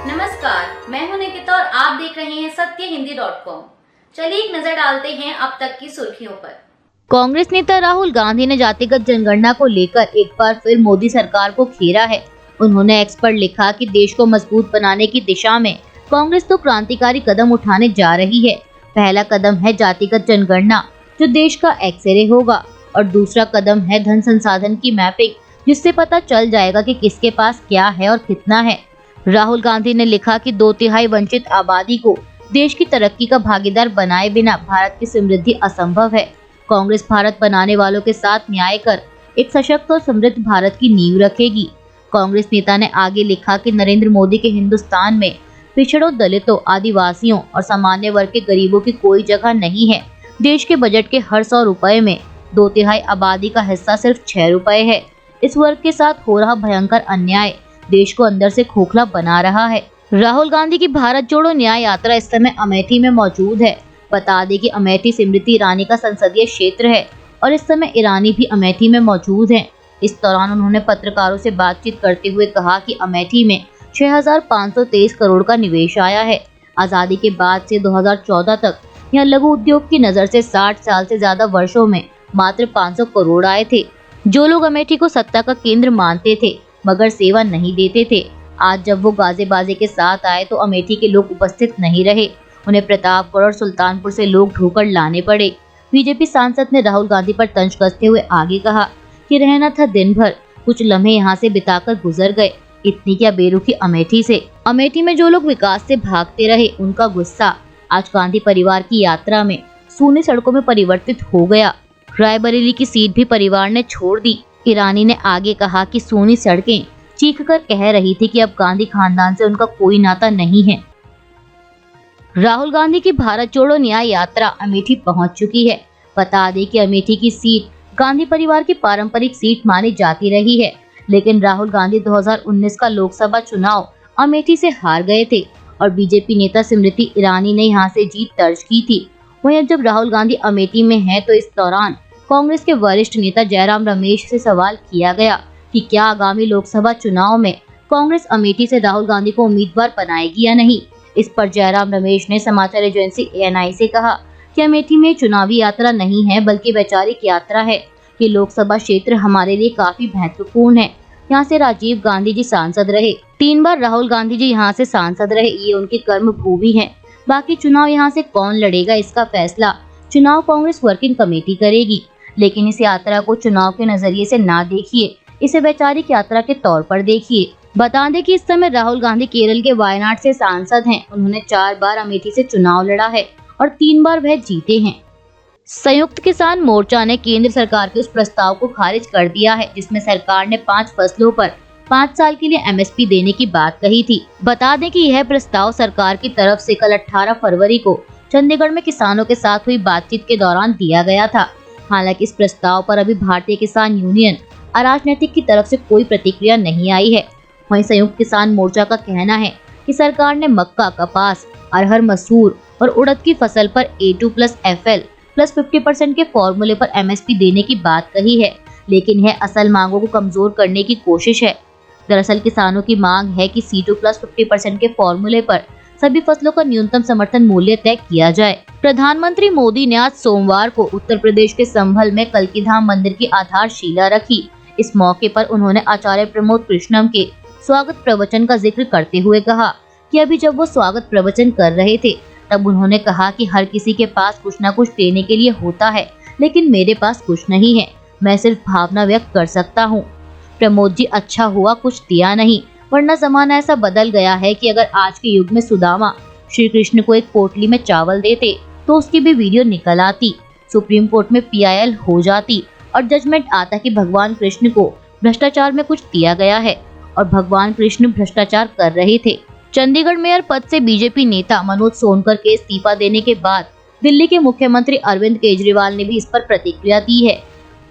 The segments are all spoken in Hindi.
नमस्कार, मैं हूं निकिता और आप देख रहे हैं सत्यहिंदी.com। चलिए एक नजर डालते हैं अब तक की सुर्खियों पर। कांग्रेस नेता राहुल गांधी ने जातिगत जनगणना को लेकर एक बार फिर मोदी सरकार को घेरा है। उन्होंने एक्स पर लिखा कि देश को मजबूत बनाने की दिशा में कांग्रेस तो क्रांतिकारी कदम उठाने जा रही है। पहला कदम है जातिगत जनगणना, जो देश का एक्सरे होगा, और दूसरा कदम है धन संसाधन की मैपिंग, जिससे पता चल जाएगा कि किसके पास क्या है और कितना है। राहुल गांधी ने लिखा कि 2/3 वंचित आबादी को देश की तरक्की का भागीदार बनाए बिना भारत की समृद्धि असंभव है। कांग्रेस भारत बनाने वालों के साथ न्याय कर एक सशक्त और समृद्ध भारत की नींव रखेगी। कांग्रेस नेता ने आगे लिखा कि नरेंद्र मोदी के हिंदुस्तान में पिछड़ों, दलितों, आदिवासियों और सामान्य वर्ग के गरीबों की कोई जगह नहीं है। देश के बजट के हर 100 रुपए में 2/3 आबादी का हिस्सा सिर्फ 6 रुपए है। इस वर्ग के साथ हो रहा भयंकर अन्याय देश को अंदर से खोखला बना रहा है। राहुल गांधी की भारत जोड़ो न्याय यात्रा इस समय अमेठी में मौजूद है। बता दें कि अमेठी स्मृति ईरानी का संसदीय क्षेत्र है और इस समय ईरानी भी अमेठी में मौजूद हैं। इस दौरान उन्होंने पत्रकारों से बातचीत करते हुए कहा कि अमेठी में 6523 करोड़ का निवेश आया है। आजादी के बाद से 2014 तक यहाँ लघु उद्योग की नजर से 60 साल से ज्यादा वर्षों में मात्र 500 करोड़ आए थे। जो लोग अमेठी को सत्ता का केंद्र मानते थे मगर सेवा नहीं देते थे, आज जब वो गाजे-बाजे के साथ आए तो अमेठी के लोग उपस्थित नहीं रहे। उन्हें प्रतापगढ़ और सुल्तानपुर से लोग ढोकर लाने पड़े। बीजेपी सांसद ने राहुल गांधी पर तंज कसते हुए आगे कहा कि रहना था दिन भर, कुछ लम्हे यहाँ से बिताकर गुजर गए, इतनी क्या बेरुखी अमेठी से। अमेठी में जो लोग विकास से भागते रहे, उनका गुस्सा आज गांधी परिवार की यात्रा में सूनी सड़कों में परिवर्तित हो गया। रायबरेली की सीट भी परिवार ने छोड़ दी। ईरानी ने आगे कहा कि सूनी सड़कें चीखकर कह रही थी कि अब गांधी खानदान से उनका कोई नाता नहीं है। राहुल गांधी की भारत जोड़ो न्याय यात्रा अमेठी पहुंच चुकी है। बता दें कि अमेठी की सीट गांधी परिवार की पारंपरिक सीट मानी जाती रही है, लेकिन राहुल गांधी 2019 का लोकसभा चुनाव अमेठी से हार गए थे और बीजेपी नेता स्मृति ईरानी ने यहां से जीत दर्ज की थी। वहीं अब जब राहुल गांधी अमेठी में हैं, तो इस दौरान कांग्रेस के वरिष्ठ नेता जयराम रमेश से सवाल किया गया कि क्या आगामी लोकसभा चुनाव में कांग्रेस अमेठी से राहुल गांधी को उम्मीदवार बनाएगी या नहीं। इस पर जयराम रमेश ने समाचार एजेंसी ANI से कहा कि अमेठी में चुनावी यात्रा नहीं है बल्कि वैचारिक यात्रा है। ये लोकसभा क्षेत्र हमारे लिए काफी महत्वपूर्ण है। यहाँ से राजीव गांधी जी सांसद रहे, 3 बार राहुल गांधी जी यहाँ से सांसद रहे, ये उनकी कर्म भूमि है। बाकी चुनाव यहाँ से कौन लड़ेगा, इसका फैसला चुनाव कांग्रेस वर्किंग कमेटी करेगी। लेकिन इस यात्रा को चुनाव के नजरिए से ना देखिए, इसे वैचारिक यात्रा के तौर पर देखिए। बता दें कि इस समय राहुल गांधी केरल के वायनाड से सांसद हैं। उन्होंने 4 बार अमेठी से चुनाव लड़ा है और 3 बार वह जीते हैं। संयुक्त किसान मोर्चा ने केंद्र सरकार के उस प्रस्ताव को खारिज कर दिया है जिसमें सरकार ने 5 फसलों पर 5 साल के लिए MSP देने की बात कही थी। बता दें कि यह प्रस्ताव सरकार की तरफ से कल 18 फरवरी को चंडीगढ़ में किसानों के साथ हुई बातचीत के दौरान दिया गया था। हालांकि इस प्रस्ताव पर अभी भारतीय किसान यूनियन और राजनीतिक की तरफ से कोई प्रतिक्रिया नहीं आई है। वहीं संयुक्त किसान मोर्चा का कहना है कि सरकार ने मक्का, कपास, अरहर, मसूर और उड़द की फसल पर A2+FL प्लस 50% के फॉर्मूले पर MSP देने की बात कही है, लेकिन यह असल मांगों को कमजोर करने की कोशिश है। दरअसल किसानों की मांग है कि C2+50% के फॉर्मूले पर सभी फसलों का न्यूनतम समर्थन मूल्य तय किया जाए। प्रधानमंत्री मोदी ने आज सोमवार को उत्तर प्रदेश के संभल में कल्की धाम मंदिर की आधारशिला रखी। इस मौके पर उन्होंने आचार्य प्रमोद कृष्णम के स्वागत प्रवचन का जिक्र करते हुए कहा कि अभी जब वो स्वागत प्रवचन कर रहे थे तब उन्होंने कहा कि हर किसी के पास कुछ न कुछ देने के लिए होता है, लेकिन मेरे पास कुछ नहीं है, मैं सिर्फ भावना व्यक्त कर सकता हूँ। प्रमोद जी, अच्छा हुआ कुछ दिया नहीं, वरना जमाना ऐसा बदल गया है कि अगर आज के युग में सुदामा श्री कृष्ण को एक पोटली में चावल देते तो उसकी भी वीडियो निकल आती, सुप्रीम कोर्ट में PIL हो जाती और जजमेंट आता कि भगवान कृष्ण को भ्रष्टाचार में कुछ दिया गया है और भगवान कृष्ण भ्रष्टाचार कर रहे थे। चंडीगढ़ मेयर पद से बीजेपी नेता मनोज सोनकर के इस्तीफा देने के बाद दिल्ली के मुख्यमंत्री अरविंद केजरीवाल ने भी इस पर प्रतिक्रिया दी है।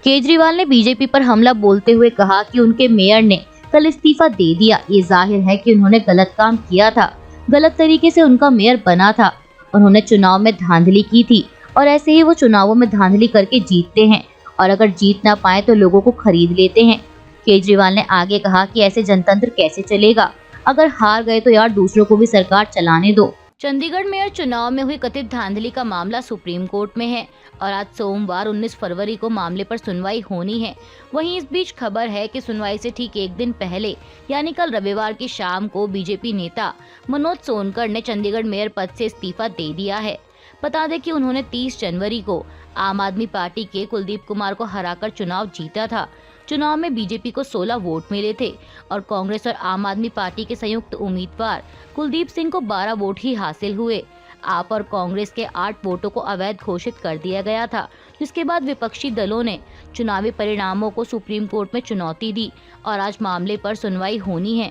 केजरीवाल ने बीजेपी पर हमला बोलते हुए कहा कि उनके मेयर ने कल इस्तीफा दे दिया। ये जाहिर है कि उन्होंने गलत काम किया था, गलत तरीके से उनका मेयर बना था। उन्होंने चुनाव में धांधली की थी और ऐसे ही वो चुनावों में धांधली करके जीतते हैं और अगर जीत ना पाए तो लोगों को खरीद लेते हैं। केजरीवाल ने आगे कहा कि ऐसे जनतंत्र कैसे चलेगा, अगर हार गए तो यार दूसरों को भी सरकार चलाने दो। चंडीगढ़ मेयर चुनाव में हुई कथित धांधली का मामला सुप्रीम कोर्ट में है और आज सोमवार 19 फरवरी को मामले पर सुनवाई होनी है। वहीं इस बीच खबर है कि सुनवाई से ठीक एक दिन पहले यानी कल रविवार की शाम को बीजेपी नेता मनोज सोनकर ने चंडीगढ़ मेयर पद से इस्तीफा दे दिया है। बता दें कि उन्होंने 30 जनवरी को आम आदमी पार्टी के कुलदीप कुमार को हराकर चुनाव जीता था। चुनाव में बीजेपी को 16 वोट मिले थे और कांग्रेस और आम आदमी पार्टी के संयुक्त उम्मीदवार कुलदीप सिंह को 12 वोट ही हासिल हुए। आप और कांग्रेस के 8 वोटों को अवैध घोषित कर दिया गया था, जिसके बाद विपक्षी दलों ने चुनावी परिणामों को सुप्रीम कोर्ट में चुनौती दी और आज मामले पर सुनवाई होनी है।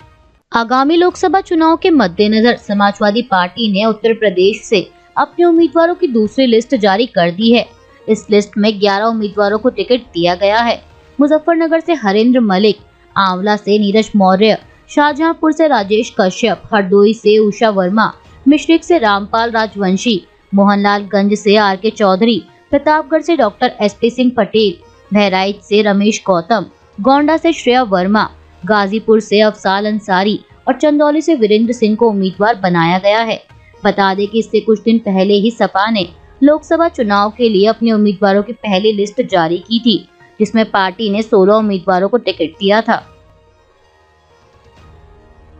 आगामी लोकसभा चुनाव के मद्देनजर समाजवादी पार्टी ने उत्तर प्रदेश से अपने उम्मीदवारों की दूसरी लिस्ट जारी कर दी है। इस लिस्ट में 11 उम्मीदवारों को टिकट दिया गया है। मुजफ्फरनगर से हरेंद्र मलिक, आंवला से नीरज मौर्य, शाहजहांपुर से राजेश कश्यप, हरदोई से उषा वर्मा, मिश्रिक से रामपाल राजवंशी, मोहनलालगंज से आर.के. चौधरी, प्रतापगढ़ से डॉक्टर एस.पी. सिंह पटेल, बहराइच से रमेश गौतम, गोंडा से श्रेया वर्मा, गाजीपुर से अफसाल अंसारी और चंदौली से वीरेंद्र सिंह को उम्मीदवार बनाया गया है। बता दें कि इससे कुछ दिन पहले ही सपा ने लोकसभा चुनाव के लिए अपने उम्मीदवारों की पहली लिस्ट जारी की थी, जिसमें पार्टी ने 16 उम्मीदवारों को टिकट दिया था।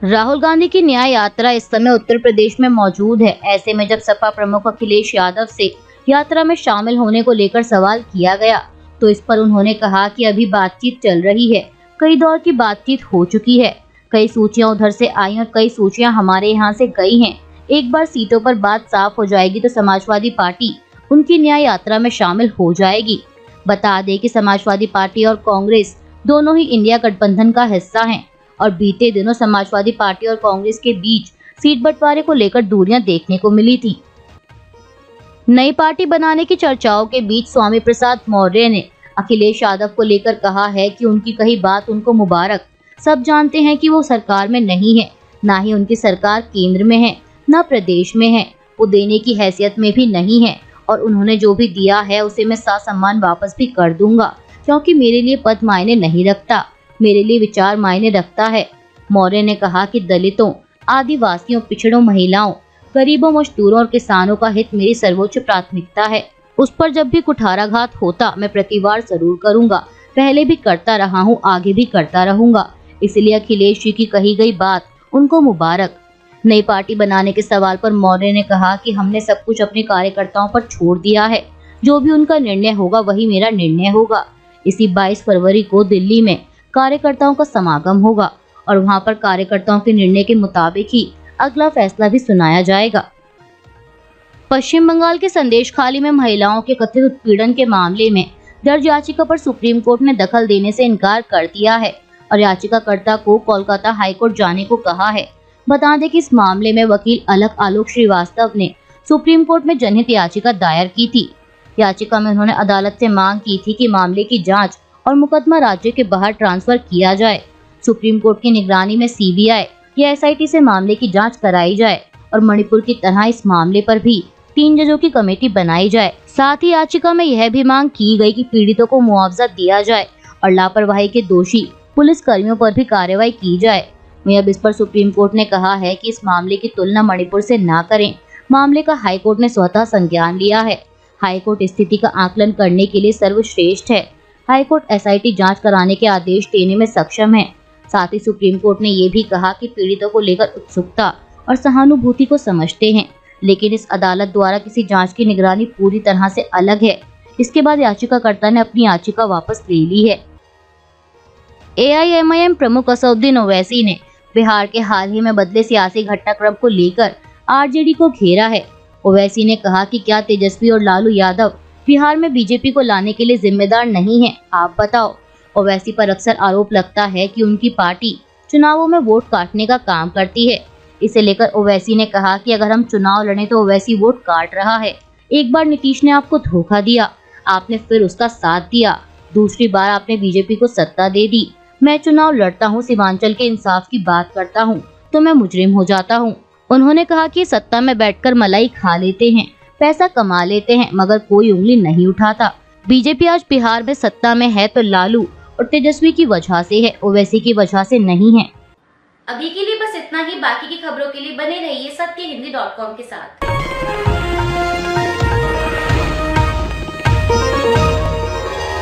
राहुल गांधी की न्याय यात्रा इस समय उत्तर प्रदेश में मौजूद है। ऐसे में जब सपा प्रमुख अखिलेश यादव से यात्रा में शामिल होने को लेकर सवाल किया गया तो इस पर उन्होंने कहा कि अभी बातचीत चल रही है, कई दौर की बातचीत हो चुकी है, कई सूचियां उधर से आई और कई सूचियां हमारे यहाँ से गई हैं। एक बार सीटों पर बात साफ हो जाएगी तो समाजवादी पार्टी उनकी न्याय यात्रा में शामिल हो जाएगी। बता दें कि समाजवादी पार्टी और कांग्रेस दोनों ही इंडिया गठबंधन का हिस्सा हैं और बीते दिनों समाजवादी पार्टी और कांग्रेस के बीच सीट बंटवारे को लेकर दूरियां देखने को मिली थी। नई पार्टी बनाने की चर्चाओं के बीच स्वामी प्रसाद मौर्य ने अखिलेश यादव को लेकर कहा है कि उनकी कही बात उनको मुबारक। सब जानते हैं कि वो सरकार में नहीं है, ना ही उनकी सरकार केंद्र में है, न प्रदेश में है, वो देने की हैसियत में भी नहीं है और उन्होंने जो भी दिया है उसे मैं सासम्मान वापस भी कर दूंगा, क्योंकि मेरे लिए पद मायने नहीं रखता, मेरे लिए विचार मायने रखता है। मौर्य ने कहा कि दलितों, आदिवासियों, पिछड़ों, महिलाओं, गरीबों, मजदूरों और किसानों का हित मेरी सर्वोच्च प्राथमिकता है। उस पर जब भी कुठाराघात होता मैं प्रतिवार जरूर करूंगा, पहले भी करता रहा हूँ, आगे भी करता रहूंगा। इसलिए अखिलेश जी की कही गई बात उनको मुबारक। नई पार्टी बनाने के सवाल पर मौर्य ने कहा कि हमने सब कुछ अपने कार्यकर्ताओं पर छोड़ दिया है, जो भी उनका निर्णय होगा वही मेरा निर्णय होगा। इसी 22 फरवरी को दिल्ली में कार्यकर्ताओं का समागम होगा और वहां पर कार्यकर्ताओं के निर्णय के मुताबिक ही अगला फैसला भी सुनाया जाएगा। पश्चिम बंगाल के संदेशखाली में महिलाओं के कथित उत्पीड़न के मामले में दर्ज याचिका पर सुप्रीम कोर्ट ने दखल देने से इनकार कर दिया है और याचिकाकर्ता को कोलकाता हाईकोर्ट जाने को कहा है। बता दें कि इस मामले में वकील अलख आलोक श्रीवास्तव ने सुप्रीम कोर्ट में जनहित याचिका दायर की थी। याचिका में उन्होंने अदालत से मांग की थी कि मामले की जांच और मुकदमा राज्य के बाहर ट्रांसफर किया जाए। सुप्रीम कोर्ट की निगरानी में सीबीआई या एसआईटी से मामले की जांच कराई जाए और मणिपुर की तरह इस मामले पर भी 3 जजों की कमेटी बनाई जाए। साथ ही याचिका में यह भी मांग की गई कि पीड़ितों को मुआवजा दिया जाए और लापरवाही के दोषी पुलिस कर्मियों पर भी कार्रवाई की जाए। वहीं अब इस पर सुप्रीम कोर्ट ने कहा है कि इस मामले की तुलना मणिपुर से ना करें। मामले का हाईकोर्ट ने स्वतः संज्ञान लिया है। हाईकोर्ट स्थिति का आकलन करने के लिए सर्वश्रेष्ठ है। हाईकोर्ट एसआईटी जांच कराने के आदेश देने में सक्षम है। साथ ही सुप्रीम कोर्ट ने ये भी कहा कि पीड़ितों को लेकर उत्सुकता और सहानुभूति को समझते हैं, लेकिन इस अदालत द्वारा किसी जांच की निगरानी पूरी तरह से अलग है। इसके बाद याचिकाकर्ता ने अपनी याचिका वापस ले ली है। एआईएमआईएम प्रमुख असदुद्दीन ओवैसी ने बिहार के हाल ही में बदले सियासी घटनाक्रम को लेकर आरजेडी को घेरा है। ओवैसी ने कहा कि क्या तेजस्वी और लालू यादव बिहार में बीजेपी को लाने के लिए जिम्मेदार नहीं है, आप बताओ। ओवैसी पर अक्सर आरोप लगता है कि उनकी पार्टी चुनावों में वोट काटने का काम करती है। इसे लेकर ओवैसी ने कहा कि अगर हम चुनाव लड़े तो ओवैसी वोट काट रहा है। एक बार नीतीश ने आपको धोखा दिया, आपने फिर उसका साथ दिया, दूसरी बार आपने बीजेपी को सत्ता दे दी। मैं चुनाव लड़ता हूँ, सीमांचल के इंसाफ की बात करता हूँ तो मैं मुजरिम हो जाता हूँ। उन्होंने कहा कि सत्ता में बैठकर मलाई खा लेते हैं, पैसा कमा लेते हैं, मगर कोई उंगली नहीं उठाता। बीजेपी आज बिहार में सत्ता में है तो लालू और तेजस्वी की वजह से है, ओवैसी की वजह से नहीं है। अभी के लिए बस इतना ही। बाकी की खबरों के लिए बने रहिए सत्यहिंदी.com के साथ।